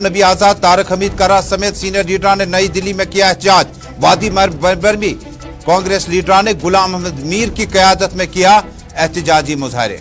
नबी आजाद, तारक हमीद करा समेत सीनियर लीडरान ने नई दिल्ली में किया एहतजाज। वादी बरबरमी कांग्रेस लीडरान ने गुलाम अहमद मीर की क़यादत में किया एहतजाजी मुजाहरे।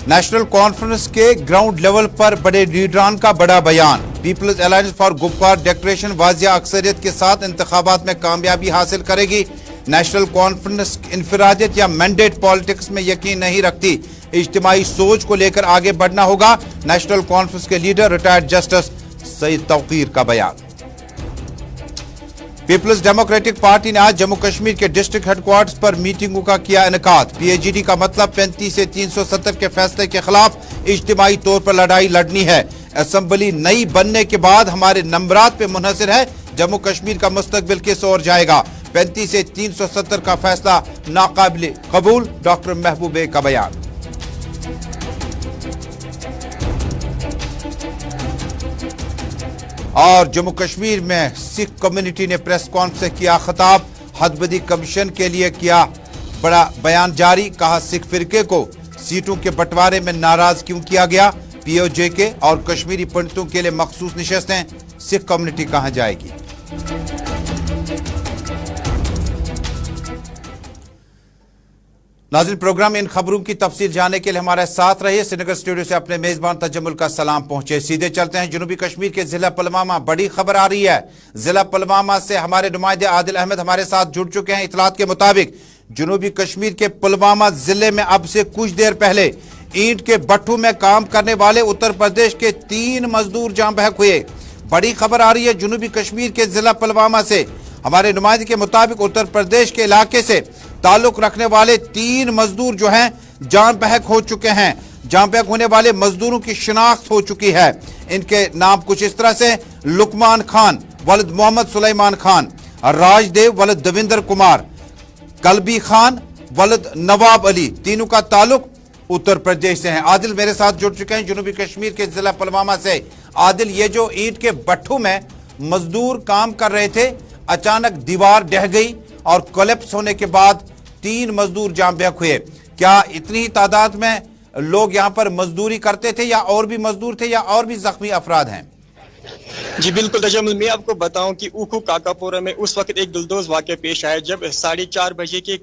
नेशनल कॉन्फ्रेंस के ग्राउंड लेवल पर बड़े लीडरान का बड़ा बयान। People's alliance for Gupkar declaration वाजिया अक्सरियत के साथ इंतखाबात में कामयाबी हासिल करेगी। नेशनल कॉन्फ्रेंस इंफरादियत या मैंडेट पॉलिटिक्स में यकीन नहीं रखती, इज्तिमाई सोच को लेकर आगे बढ़ना होगा। नेशनल कॉन्फ्रेंस के leader retired justice Saeed Tauqeer का बयान। पीपल्स डेमोक्रेटिक पार्टी ने आज जम्मू कश्मीर के डिस्ट्रिक्ट हेडक्वार्टर्स पर मीटिंगों का किया इनेकाद। पीएचडी का मतलब 35 से 370 के फैसले के खिलाफ इज्तिमाई तौर पर लड़ाई लड़नी है। असेंबली नई बनने के बाद हमारे नंबरात पे मुनहसर है जम्मू कश्मीर का मुस्तकबिल किस ओर जाएगा। 35 से 370 का फैसला नाकाबिल कबूल, डॉक्टर महबूबे का बयान। और जम्मू कश्मीर में सिख कम्युनिटी ने प्रेस कॉन्फ्रेंस किया खिताब। हदबदी कमीशन के लिए किया बड़ा बयान जारी। कहा सिख फिरके को सीटों के बंटवारे में नाराज क्यों किया गया। पीओजे के और कश्मीरी पंडितों के लिए मखसूस निशस्तें, सिख कम्युनिटी कहां जाएगी। नाज़रीन, प्रोग्राम इन खबरों की तफसील जानने के लिए हमारे साथ रहिए। श्रीनगर स्टूडियो से अपने मेजबान तजम्मुल का सलाम पहुंचे। सीधे चलते हैं जनूबी कश्मीर के जिला पुलवामा। बड़ी खबर आ रही है जिला पुलवामा से। हमारे नुमाइंदे आदिल अहमद हमारे साथ जुड़ चुके हैं। इतलात के मुताबिक जनूबी कश्मीर के पुलवामा जिले में अब से कुछ देर पहले ईंट के भट्ठों में काम करने वाले उत्तर प्रदेश के 3 मजदूर जान बहक हुए। बड़ी खबर आ रही है जनूबी कश्मीर के जिला पुलवामा से। हमारे नुमाइंदे के मुताबिक उत्तर प्रदेश के इलाके से ताल्लुक रखने वाले 3 मजदूर जो हैं जान बहक हो चुके हैं। जान बहक होने वाले मजदूरों की शिनाख्त हो चुकी है। इनके नाम कुछ इस तरह से: लुकमान खान वलद मोहम्मद सुलेमान खान, राजदेव वलद दविंदर कुमार, कलबी खान वलद नवाब अली। तीनों का ताल्लुक उत्तर प्रदेश से है। आदिल मेरे साथ जुड़ चुके हैं जनूबी कश्मीर के जिला पुलवामा से। आदिल, ये जो ईंट के भट्ठों में मजदूर काम कर रहे थे, अचानक दीवार ढह गई और कोलैप्स होने के बाद 3 मजदूर जान बहक हुए। क्या इतनी ही तादाद में लोग यहां पर मजदूरी करते थे या और भी मजदूर थे या और भी जख्मी अफराद हैं? जी बिल्कुल तजम्मुल, मैं आपको बताऊं कि उखू काकापोरा में उस वक्त एक दिलदोज वाक़या पेश आया जब 4:30 बजे के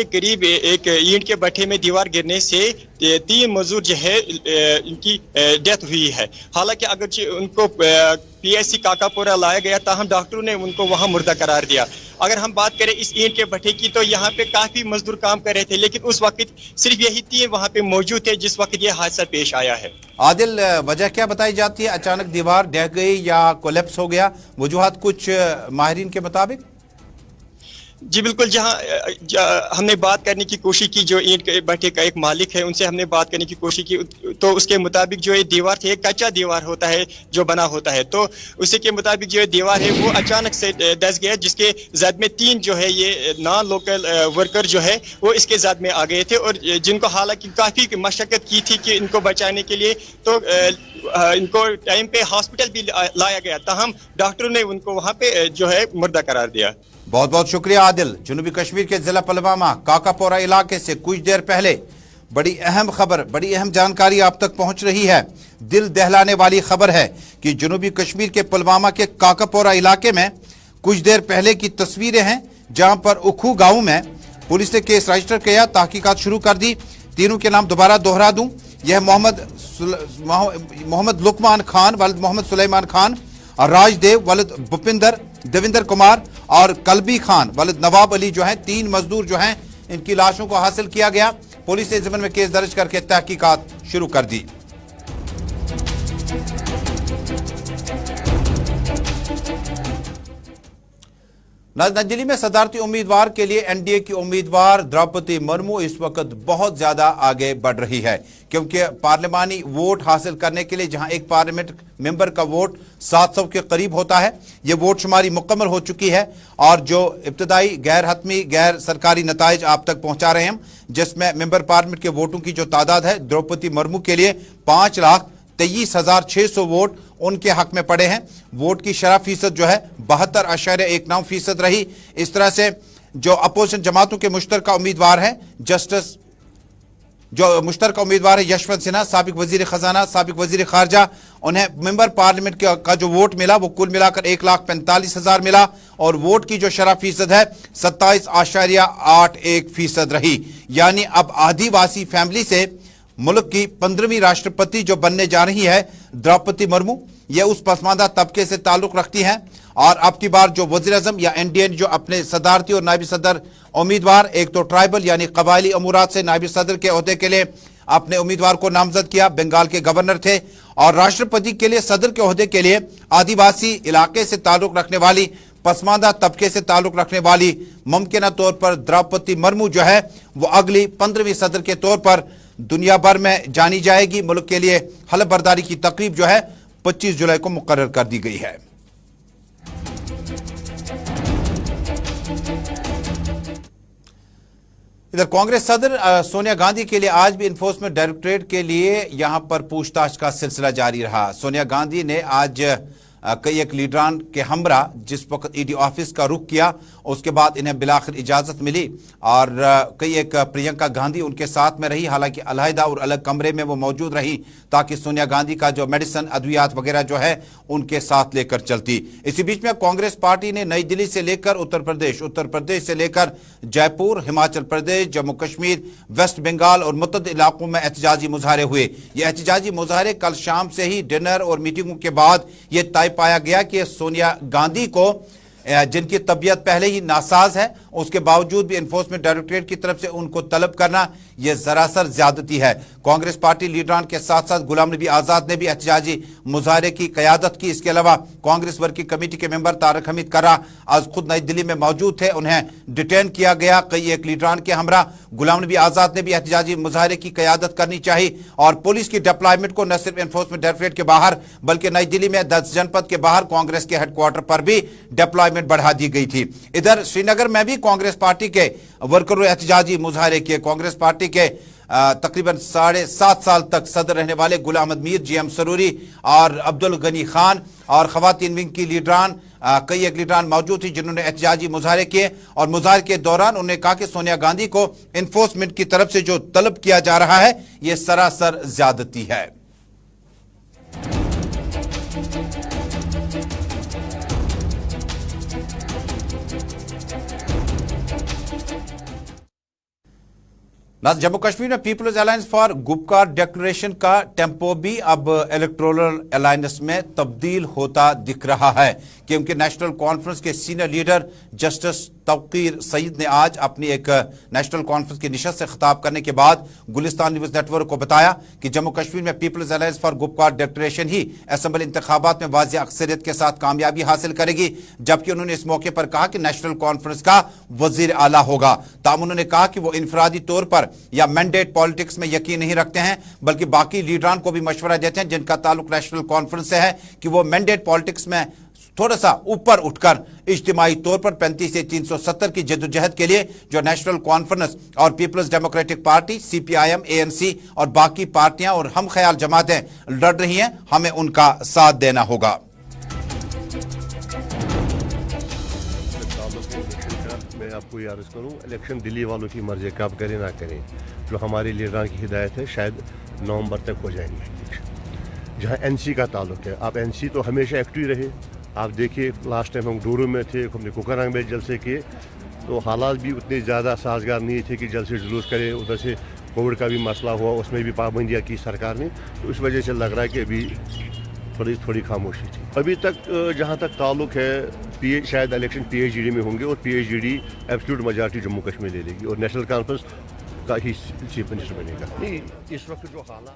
करीब एक ईंट के भट्ठे में दीवार गिरने से 3 मजदूर जो है इनकी डेथ हुई है। हालांकि अगर उनको पीएचसी काकापोरा लाया गया, ताहम डॉक्टरों ने उनको वहां मुर्दा करार दिया। अगर हम बात करें इस ईंट के भट्ठे की, तो यहाँ पे काफी मजदूर काम कर रहे थे, लेकिन उस वक्त सिर्फ यही 3 वहां पे मौजूद थे जिस वक्त ये हादसा पेश आया है। आदिल, वजह क्या बताई जाती है? अचानक दीवार ढह गई या कोलैप्स हो गया? वजूहात कुछ माहिरीन के मुताबिक? जी बिल्कुल, जहाँ हमने बात करने की कोशिश की, जो ईंट के भट्ठे का एक मालिक है, उनसे हमने बात करने की कोशिश की, तो उसके मुताबिक जो ये दीवार थी, एक कच्चा दीवार होता है जो बना होता है, तो उसी के मुताबिक जो दीवार है वो अचानक से धंस गया, जिसके जद में 3 जो है ये नॉन लोकल वर्कर जो है वो इसके जद में आ गए थे, और जिनको हालांकि काफ़ी मशक्कत की थी कि इनको बचाने के लिए, तो इनको टाइम पे हॉस्पिटल भी लाया गया, ताहम डॉक्टरों ने उनको वहाँ पे जो है मुर्दा करार दिया। बहुत बहुत शुक्रिया आदिल। जनूबी कश्मीर के जिला पुलवामा काकापोरा इलाके से कुछ देर पहले बड़ी अहम खबर, बड़ी अहम जानकारी आप तक पहुंच रही है। दिल दहलाने वाली खबर है कि जनूबी कश्मीर के पुलवामा के काकापोरा इलाके में कुछ देर पहले की तस्वीरें हैं, जहां पर उखू गांव में पुलिस ने केस रजिस्टर किया, तहकीकात शुरू कर दी। तीनों के नाम दोबारा दोहरा दूं, यह मोहम्मद लुकमान खान वलद मोहम्मद सुलेमान खान, राजदेव वलद दविंदर कुमार और कलबी खान वलद नवाब अली जो हैं 3 मजदूर जो हैं, इनकी लाशों को हासिल किया गया। पुलिस ने इस ज़िम्मन में केस दर्ज करके तहकीकात शुरू कर दी। नई दिल्ली में सदारती उम्मीदवार के लिए एनडीए की उम्मीदवार द्रौपदी मुर्मू इस वक्त बहुत ज्यादा आगे बढ़ रही है, क्योंकि पार्लिमानी वोट हासिल करने के लिए जहां एक पार्लियामेंट मेंबर का वोट 700 के करीब होता है, ये वोट शुमारी मुकम्मल हो चुकी है और जो इब्तदाई गैर हतमी गैर सरकारी नताइज आप तक पहुंचा रहे हैं, जिसमें मेंबर पार्लियामेंट के वोटों की जो तादाद है द्रौपदी मुर्मू के लिए 23,600 वोट उनके हक में पड़े हैं। वोट की शरह फीसद जो है 72.19% रही। इस तरह से जो अपोजिशन जमातों के मुश्तरका उम्मीदवार हैं, जो मुश्तरका उम्मीदवार है यशवंत सिन्हा, साबिक वजीर खजाना, साबिक वजीर खारजा, उन्हें मेंबर पार्लियामेंट का जो वोट मिला वो कुल मिलाकर 1,45,000 मिला और वोट की जो शरह फीसद है 27.81% रही। यानी अब आदिवासी फैमिली से मुल्क की 15वीं राष्ट्रपति जो बनने जा रही है द्रौपदी मुर्मू, ये उस पसमानदा तबके से ताल्लुक रखती हैं और अब की बार जो वज़ीर आज़म या एनडीए जो अपने सदारती और नायब सदर उम्मीदवार, एक तो ट्राइबल यानी कबायली अमूरात से नायब सदर के ओहदे के लिए अपने उम्मीदवार को नामजद किया, बंगाल के गवर्नर थे, और राष्ट्रपति के लिए सदर के ओहदे के लिए आदिवासी इलाके से ताल्लुक रखने वाली, पसमानदा तबके से ताल्लुक रखने वाली मुमकिन तौर पर द्रौपदी मुर्मू जो है वो अगली 15वीं सदर के तौर पर दुनिया भर में जानी जाएगी। मुल्क के लिए हलफ बर्दारी की तकरीब जो है 25 जुलाई को मुकर्रर कर दी गई है। इधर कांग्रेस सदर सोनिया गांधी के लिए आज भी इन्फोर्समेंट डायरेक्टरेट के लिए यहां पर पूछताछ का सिलसिला जारी रहा। सोनिया गांधी ने आज कई एक लीडरान के हमरा जिस वक्त ईडी ऑफिस का रुख किया, उसके बाद इन्हें बिलाखिर इजाजत मिली और कई एक प्रियंका गांधी उनके साथ में रही, हालांकि अलहदा और अलग कमरे में वो मौजूद रही ताकि सोनिया गांधी का जो मेडिसिन अद्वियात वगैरह जो है उनके साथ लेकर चलती। इसी बीच में कांग्रेस पार्टी ने नई दिल्ली से लेकर उत्तर प्रदेश से लेकर जयपुर, हिमाचल प्रदेश, जम्मू कश्मीर, वेस्ट बंगाल और मुतअद्दिद इलाकों में एहतजाजी मुजाहरे हुए। ये एहतजाजी मुजाहरे कल शाम से ही डिनर और मीटिंगों के बाद ये तय पाया गया कि सोनिया गांधी को, जिनकी तबीयत पहले ही नासाज है, उसके बावजूद भी एनफोर्समेंट डायरेक्टरेट की तरफ से उनको तलब करना यह जरासर ज्यादती है। कांग्रेस पार्टी लीडरान के साथ साथ गुलाम नबी आजाद ने भी एहतजाजी मुजाहरे की क़यादत की। इसके अलावा कांग्रेस वर्किंग कमेटी के मेंबर तारक हमीद कर्रा आज खुद नई दिल्ली में मौजूद थे, उन्हें डिटेन किया गया। कई एक लीडरान के हमरा गुलाम नबी आजाद ने भी एहतजाजी मुजाहरे की क़यादत करनी चाहिए और पुलिस की डिप्लॉयमेंट को न सिर्फ एनफोर्समेंट डायरेक्टरेट के बाहर बल्कि नई दिल्ली में 10 जनपद के बाहर कांग्रेस के हेडक्वार्टर पर भी डिप्लॉयमेंट बढ़ा दी गई थी। इधर श्रीनगर में भी कांग्रेस पार्टी के वर्करों एहतजाजी मुजाहरे किए। कांग्रेस पार्टी के तकरीबन 7.5 साल तक सदर रहने वाले गुलाम अहमद मीर, जीएम सरूरी और अब्दुल गनी खान और खवातीन विंग की लीडरान, कई एक लीडरान मौजूद थी जिन्होंने एहतजाजी मुजाहरे किए और मुजाहरे के दौरान उन्होंने कहा कि सोनिया गांधी को एनफोर्समेंट की तरफ से जो तलब किया जा रहा है यह सरासर ज्यादती है। जम्मू कश्मीर में people's alliance for Gupkar declaration का टेम्पो भी अब इलेक्टोरल अलायंस में तब्दील होता दिख रहा है, क्योंकि नेशनल कॉन्फ्रेंस के senior leader justice Tauqeer Saeed ने आज अपनी एक नेशनल कॉन्फ्रेंस की निशस्त से खिताब करने के बाद गुलिस्तान न्यूज नेटवर्क को बताया कि जम्मू कश्मीर में people's alliance for Gupkar declaration ही असेंबली इंतखाबात में वाज़ेह अक्सरियत के साथ कामयाबी हासिल करेगी। जबकि उन्होंने इस मौके पर कहा कि नेशनल कॉन्फ्रेंस का वजीर आला होगा। ताहम उन्होंने कहा कि वो इनफरादी तौर पर या मैंडेट पॉलिटिक्स में यकीन नहीं रखते हैं, बल्कि बाकी लीडरान को भी मशवरा देते हैं जिनका ताल्लुक नेशनल कॉन्फ्रेंस से है कि वो मैंडेट पॉलिटिक्स में थोड़ा सा ऊपर उठकर इज्तिमाई तौर पर 35 से 370 की जद्दोजहद के लिए जो नेशनल कॉन्फ्रेंस और people's democratic party, CPIM, ANC और बाकी पार्टियां और हम ख्याल जमातें लड़ रही हैं, हमें उनका साथ देना होगा। मैं आपको ये अर्ज करूँ, इलेक्शन दिल्ली वालों की मर्जी, कब करें ना करें, जो हमारी लीडरान की हिदायत है शायद नवंबर तक हो जाएंगे। जहाँ एनसी का ताल्लुक है, आप एनसी तो हमेशा एक्टिव रहे। आप देखिए लास्ट टाइम हम डोरू में थे, हमने कुकरंग में जलसे किए, तो हालात भी उतने ज़्यादा साजगार नहीं थे कि जलसे जुलूस करें। उधर से कोविड का भी मसला हुआ, उसमें भी पाबंदियाँ की सरकार ने, तो इस वजह से लग रहा है कि अभी थोड़ी खामोशी थी। अभी तक जहाँ तक ताल्लुक है शायद इलेक्शन पीएचडी में होंगे और PhD absolute majority Jammu Kashmir ले लेगी और नेशनल कॉन्फ्रेंस का ही चीफ मिनिस्टर बनेगा। नहीं, इस वक्त जो हालात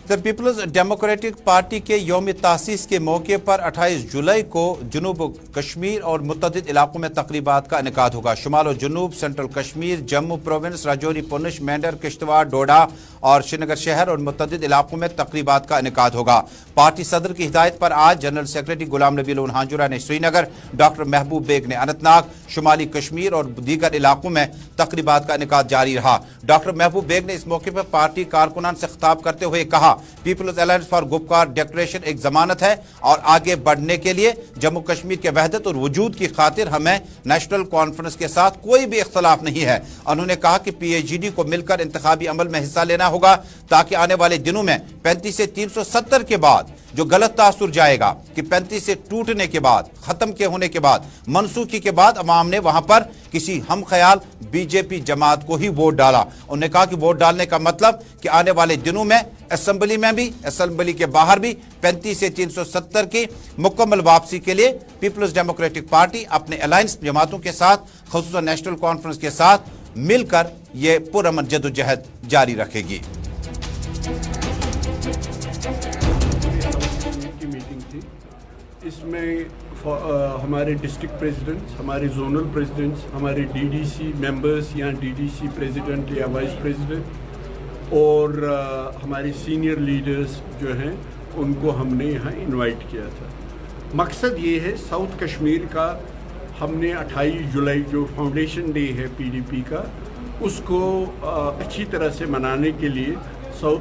द पीपल्स डेमोक्रेटिक पार्टी के यौम तासीस के मौके पर 28 जुलाई को जनूब कश्मीर और मुतअद्दिद इलाकों में तकरीबात का इनेकाद होगा। शुमाल और जनूब, सेंट्रल कश्मीर, जम्मू प्रोविंस, राजौरी, पुंछ, मेंढर, किश्तवाड़, डोडा और श्रीनगर शहर और मुतअद्दिद इलाकों में तकरीबात का इनेकाद होगा। पार्टी सदर की हिदायत पर आज जनरल सेक्रेटरी गुलाम नबी हांजुरा ने श्रीनगर, डॉक्टर महबूब बेग ने अनंतनाग, शुमाली कश्मीर और दीगर इलाकों में तकरीबात का इनेकाद जारी रहा। डॉक्टर महबूब बेग ने इस मौके पर पार्टी कारकुनान से खिताब करते हुए कहा people's alliance for Gupkar declaration एक जमानत है और आगे बढ़ने के लिए जम्मू कश्मीर के वहदत और वजूद की खातिर हमें नेशनल कॉन्फ्रेंस के साथ कोई भी इख्तलाफ नहीं है। उन्होंने कहा कि PAGD को मिलकर इंतखाबी अमल में हिस्सा लेना होगा ताकि आने वाले दिनों में 35 से 370 के बाद जो गलत तासुर जाएगा कि 35 से टूटने के बाद, खत्म के होने के बाद, मनसूखी के बाद अवाम ने वहां पर किसी हम ख्याल बीजेपी जमात को ही वोट डाला। उन्होंने कहा कि वोट डालने का मतलब कि आने वाले दिनों में असेंबली में भी, असेंबली के बाहर भी 35 से 370 की मुकम्मल वापसी के लिए पीपल्स डेमोक्रेटिक पार्टी अपने अलायंस जमातों के साथ, खुसूसन नेशनल कॉन्फ्रेंस के साथ मिलकर ये पुरअमन जदोजहद जारी रखेगी। इसमें हमारे डिस्ट्रिक्ट प्रेसिडेंट्स, हमारे जोनल प्रेसिडेंट्स, हमारे DDC मेंबर्स या DDC प्रेसिडेंट या वाइस प्रेसिडेंट और हमारे सीनियर लीडर्स जो हैं उनको हमने यहाँ इनवाइट किया था। मकसद ये है साउथ कश्मीर का हमने 28 जुलाई जो फाउंडेशन डे है PDP का, उसको अच्छी तरह से मनाने के लिए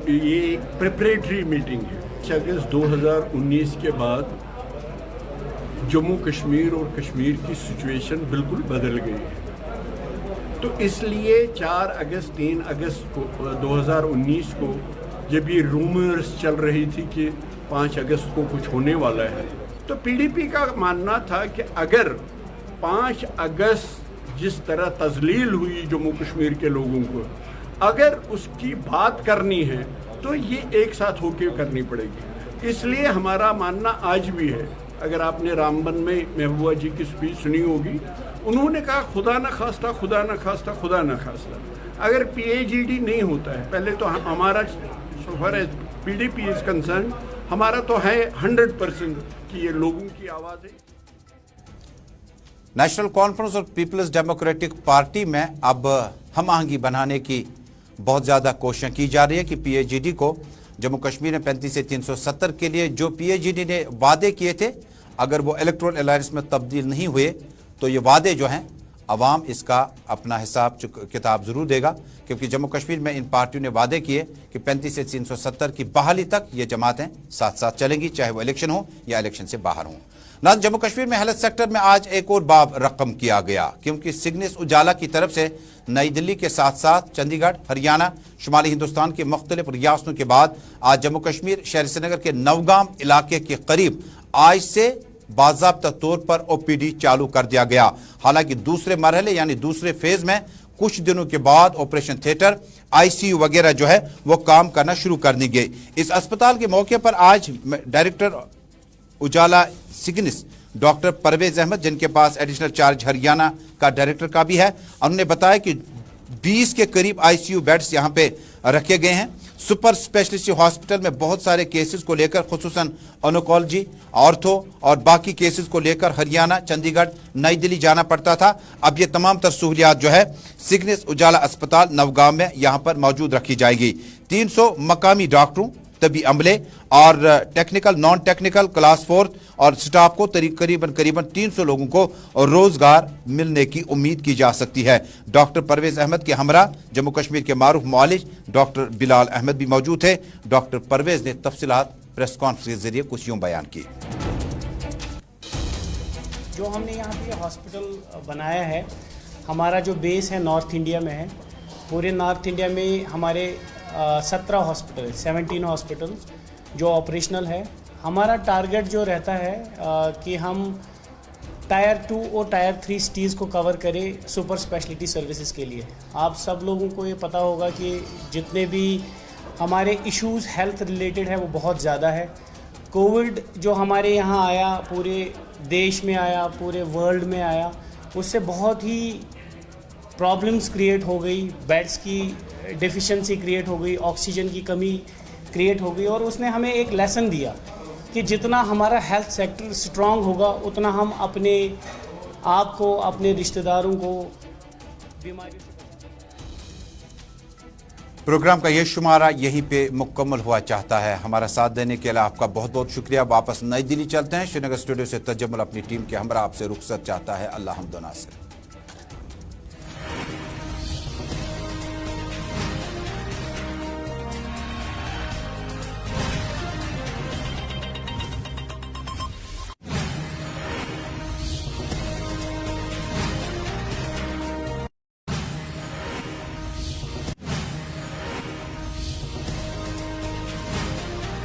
ये एक प्रिपरेटरी मीटिंग है। अगस्त 2019 के बाद जम्मू कश्मीर और कश्मीर की सिचुएशन बिल्कुल बदल गई है, तो इसलिए 4 अगस्त 3 अगस्त को 2019 को जब ये रूमर्स चल रही थी कि 5 अगस्त को कुछ होने वाला है, तो PDP का मानना था कि अगर 5 अगस्त जिस तरह तजलील हुई जम्मू कश्मीर के लोगों को, अगर उसकी बात करनी है तो ये एक साथ होकर करनी पड़ेगी। इसलिए हमारा मानना आज भी है, अगर आपने रामबन में महबूबा जी की स्पीच सुनी होगी, उन्होंने कहा खुदा न खास्ता, खुदा न खास्ता, खुदा न खास्ता, अगर PAGD नहीं होता है, पहले तो हमारा so far as PDP is concern, हमारा तो है 100% कि ये लोगों की आवाज़ है। नेशनल कॉन्फ्रेंस और पीपल्स डेमोक्रेटिक पार्टी में अब हम आहंगी बनाने की बहुत ज़्यादा कोशिशें की जा रही है कि PAGD को जम्मू कश्मीर में 35 से 370 के लिए जो PAGD ने वादे किए थे, अगर वो इलेक्टोरल अलायंस में तब्दील नहीं हुए तो ये वादे जो हैं अवाम इसका अपना हिसाब किताब ज़रूर देगा, क्योंकि जम्मू कश्मीर में इन पार्टियों ने वादे किए कि 35 से 370 की बहाली तक ये जमातें साथ साथ चलेंगी, चाहे वो इलेक्शन हो या इलेक्शन से बाहर हों। नाज़रीन, जम्मू कश्मीर में हेल्थ सेक्टर में आज एक और बाब रकम किया गया, क्योंकि सिग्नेस उजाला की तरफ से नई दिल्ली के साथ साथ चंडीगढ़, हरियाणा, शुमाली हिंदुस्तान की मुख्तलिफ रियासतों के बाद आज जम्मू कश्मीर शहर श्रीनगर के नवगाम इलाके के करीब आज से बाज़ाब्ता तौर पर OPD चालू कर दिया गया। हालांकि दूसरे मरहले यानी दूसरे फेज में कुछ दिनों के बाद ऑपरेशन थिएटर, ICU वगैरह जो है वो काम करना शुरू कर दी गई। इस अस्पताल के मौके पर आज डायरेक्टर उजाला सिग्निस डॉक्टर परवेज अहमद, जिनके पास एडिशनल चार्ज हरियाणा का डायरेक्टर का भी है, उन्होंने बताया कि 20 के करीब ICU बेड्स यहां पे रखे गए हैं। सुपर स्पेशलिस्ट हॉस्पिटल में बहुत सारे केसेस को लेकर, खुसूसन ऑन्कोलॉजी, ऑर्थो और बाकी केसेस को लेकर हरियाणा, चंडीगढ़, नई दिल्ली जाना पड़ता था। अब ये तमाम तर सहूलियात जो है सिग्निस उजाला अस्पताल नवगाम में यहां पर मौजूद रखी जाएगी। 300 मकामी डॉक्टरों, तबी अमले और टेक्निकल, नॉन टेक्निकल, क्लास 4 और स्टाफ को करीबन 300 लोगों को रोजगार मिलने की उम्मीद की जा सकती है। डॉक्टर परवेज अहमद के हमरा जम्मू कश्मीर के मारूफ मुआलिज डॉक्टर बिलाल अहमद भी मौजूद थे। डॉक्टर परवेज ने तफसीलात प्रेस कॉन्फ्रेंस के जरिए कुछ यूं बयान की। जो हमने यहाँ पे हॉस्पिटल बनाया है, हमारा जो बेस है नॉर्थ इंडिया में है। पूरे नॉर्थ इंडिया में हमारे 17 हॉस्पिटल, 17 हॉस्पिटल जो ऑपरेशनल है। हमारा टारगेट जो रहता है कि हम टायर 2 और टायर 3 सिटीज़ को कवर करें सुपर स्पेशलिटी सर्विसेज के लिए। आप सब लोगों को ये पता होगा कि जितने भी हमारे इश्यूज़ हेल्थ रिलेटेड है वो बहुत ज़्यादा है। कोविड जो हमारे यहाँ आया, पूरे देश में आया, पूरे वर्ल्ड में आया, उससे बहुत ही प्रॉब्लम्स क्रिएट हो गई, बेड्स की डेफिशिएंसी क्रिएट हो गई, ऑक्सीजन की कमी क्रिएट हो गई। और उसने हमें एक लेसन दिया कि जितना हमारा हेल्थ सेक्टर स्ट्रांग होगा उतना हम अपने आप को, अपने रिश्तेदारों को बीमारी से। प्रोग्राम का ये शुमारा यहीं पे मुकम्मल हुआ चाहता है। हमारा साथ देने के लिए आपका बहुत बहुत शुक्रिया। वापस नई दिल्ली चलते हैं। श्रीनगर स्टूडियो से तजम्मुल अपनी टीम के हमरा आपसे रुखसत चाहता है। अल्लाह हमदो नासिर।